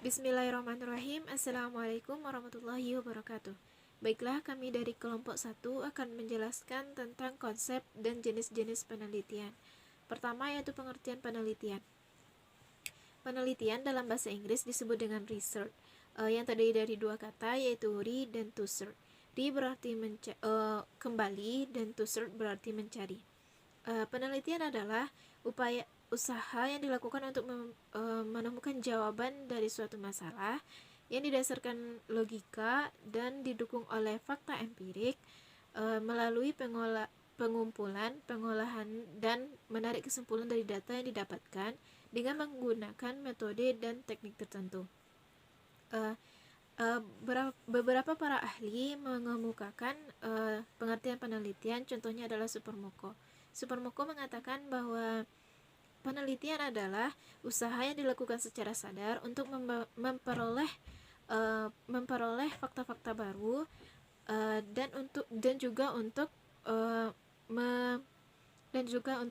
Bismillahirrahmanirrahim. Assalamualaikum warahmatullahi wabarakatuh. Baiklah, kami dari kelompok 1 akan menjelaskan tentang konsep dan jenis-jenis penelitian. Pertama yaitu pengertian penelitian. Penelitian dalam bahasa Inggris disebut dengan research, yang terdiri dari dua kata yaitu re dan to search. Re berarti kembali dan to search berarti mencari. Penelitian adalah usaha yang dilakukan untuk menemukan jawaban dari suatu masalah yang didasarkan logika dan didukung oleh fakta empirik melalui pengumpulan, pengolahan, dan menarik kesimpulan dari data yang didapatkan dengan menggunakan metode dan teknik tertentu. Beberapa para ahli mengemukakan pengertian penelitian, contohnya adalah Supermoko. Supermoko mengatakan bahwa penelitian adalah usaha yang dilakukan secara sadar untuk memperoleh fakta-fakta baru dan juga untuk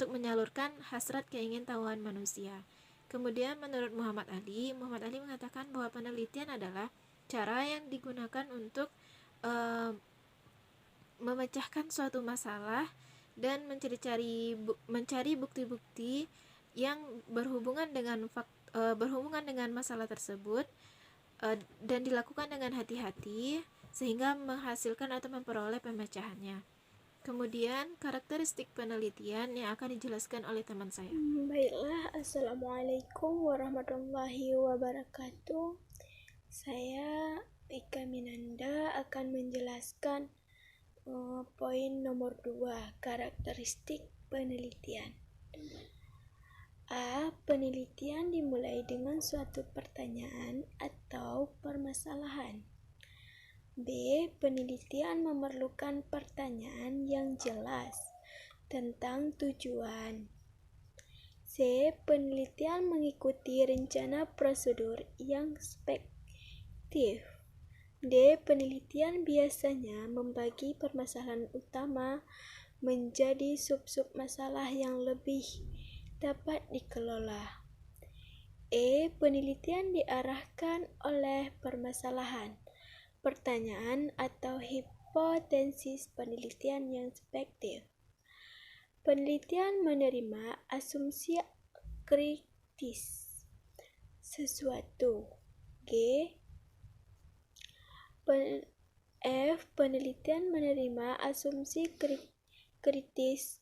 menyalurkan hasrat keingintahuan manusia. Kemudian menurut Muhammad Ali mengatakan bahwa penelitian adalah cara yang digunakan untuk memecahkan suatu masalah dan mencari bukti-bukti yang berhubungan dengan masalah tersebut dan dilakukan dengan hati-hati sehingga menghasilkan atau memperoleh pemecahannya. Kemudian karakteristik penelitian yang akan dijelaskan oleh teman saya. Baiklah, Assalamualaikum warahmatullahi wabarakatuh. Saya Ika Minanda akan menjelaskan poin nomor 2, karakteristik penelitian. A. Penelitian dimulai dengan suatu pertanyaan atau permasalahan. B. Penelitian memerlukan pertanyaan yang jelas tentang tujuan. C. Penelitian mengikuti rencana prosedur yang spektif. D. Penelitian biasanya membagi permasalahan utama menjadi sub-sub masalah yang lebih dapat dikelola. E. Penelitian diarahkan oleh permasalahan, pertanyaan atau hipotesis penelitian yang spektif. Penelitian menerima asumsi kritis sesuatu. G. F. Penelitian menerima asumsi kritis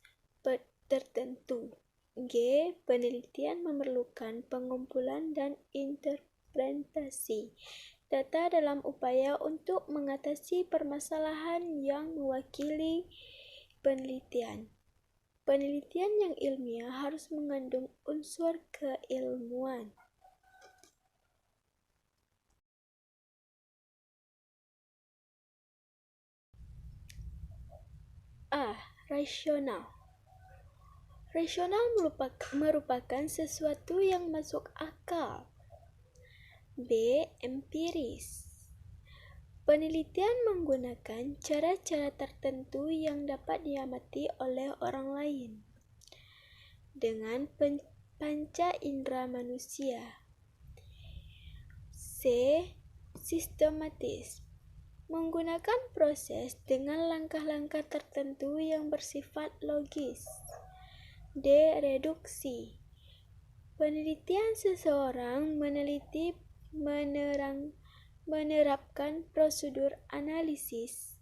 tertentu. G. Penelitian memerlukan pengumpulan dan interpretasi data dalam upaya untuk mengatasi permasalahan yang mewakili penelitian. Penelitian yang ilmiah harus mengandung unsur keilmuan. A. Rasional. Rasional merupakan sesuatu yang masuk akal. B. Empiris. Penelitian menggunakan cara-cara tertentu yang dapat diamati oleh orang lain dengan panca indera manusia. C. Sistematis. Menggunakan proses dengan langkah-langkah tertentu yang bersifat logis. D. Reduksi. Penelitian seseorang menerapkan prosedur analitis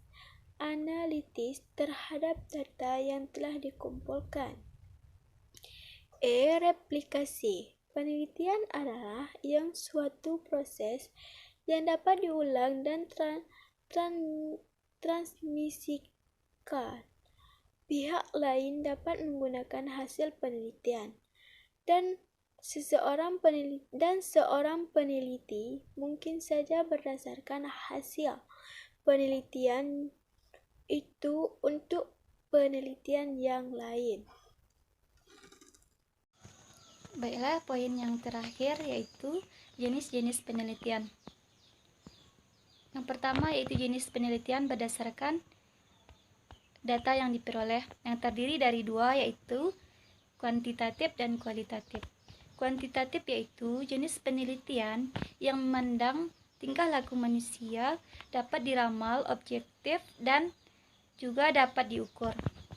terhadap data yang telah dikumpulkan. E. Replikasi. Penelitian adalah yang suatu proses yang dapat diulang dan transmisikan. Pihak lain dapat menggunakan hasil penelitian dan seorang peneliti mungkin saja berdasarkan hasil penelitian itu untuk penelitian yang lain. Baiklah, poin yang terakhir yaitu jenis-jenis penelitian. Yang pertama yaitu jenis penelitian berdasarkan data yang diperoleh, yang terdiri dari dua yaitu kuantitatif dan kualitatif. Kuantitatif yaitu jenis penelitian yang memandang tingkah laku manusia, dapat diramal, objektif, dan juga dapat diukur.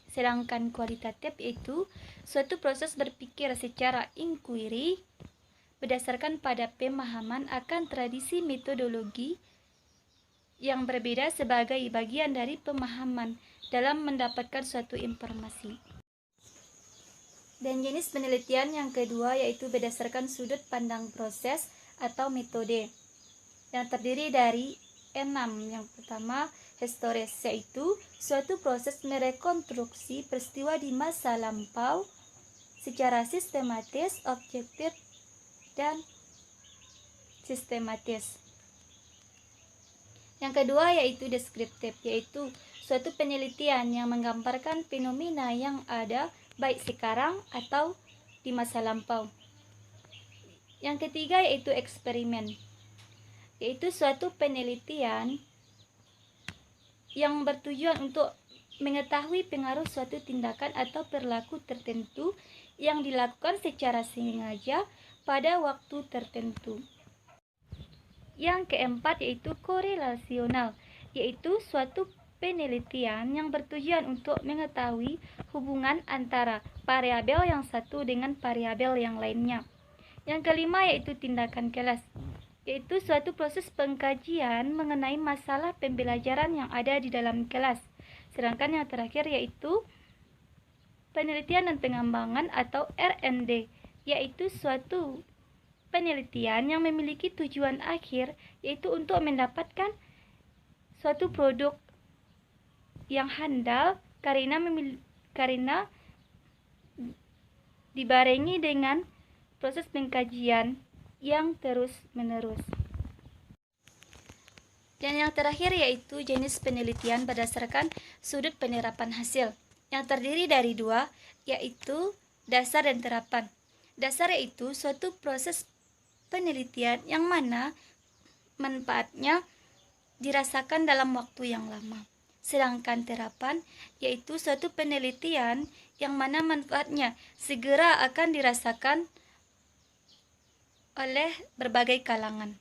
Sedangkan kualitatif yaitu suatu proses berpikir secara inquiry berdasarkan pada pemahaman akan tradisi metodologi yang berbeda sebagai bagian dari pemahaman dalam mendapatkan suatu informasi. Dan jenis penelitian yang kedua yaitu berdasarkan sudut pandang proses atau metode yang terdiri dari 6. Yang pertama, historis, yaitu suatu proses merekonstruksi peristiwa di masa lampau secara sistematis, objektif, dan sistematis. Yang kedua yaitu deskriptif, yaitu suatu penelitian yang menggambarkan fenomena yang ada baik sekarang atau di masa lampau. Yang ketiga yaitu eksperimen, yaitu suatu penelitian yang bertujuan untuk mengetahui pengaruh suatu tindakan atau perilaku tertentu yang dilakukan secara sengaja pada waktu tertentu. Yang keempat yaitu korelasional, yaitu suatu penelitian yang bertujuan untuk mengetahui hubungan antara variabel yang satu dengan variabel yang lainnya. Yang kelima yaitu tindakan kelas, yaitu suatu proses pengkajian mengenai masalah pembelajaran yang ada di dalam kelas. Sedangkan yang terakhir yaitu penelitian dan pengembangan atau R&D, yaitu suatu penelitian yang memiliki tujuan akhir yaitu untuk mendapatkan suatu produk yang handal karena dibarengi dengan proses pengkajian yang terus-menerus. Dan yang terakhir yaitu jenis penelitian berdasarkan sudut penerapan hasil, yang terdiri dari 2, yaitu dasar dan terapan. Dasar yaitu suatu proses penelitian yang mana manfaatnya dirasakan dalam waktu yang lama. Sedangkan terapan yaitu suatu penelitian yang mana manfaatnya segera akan dirasakan oleh berbagai kalangan.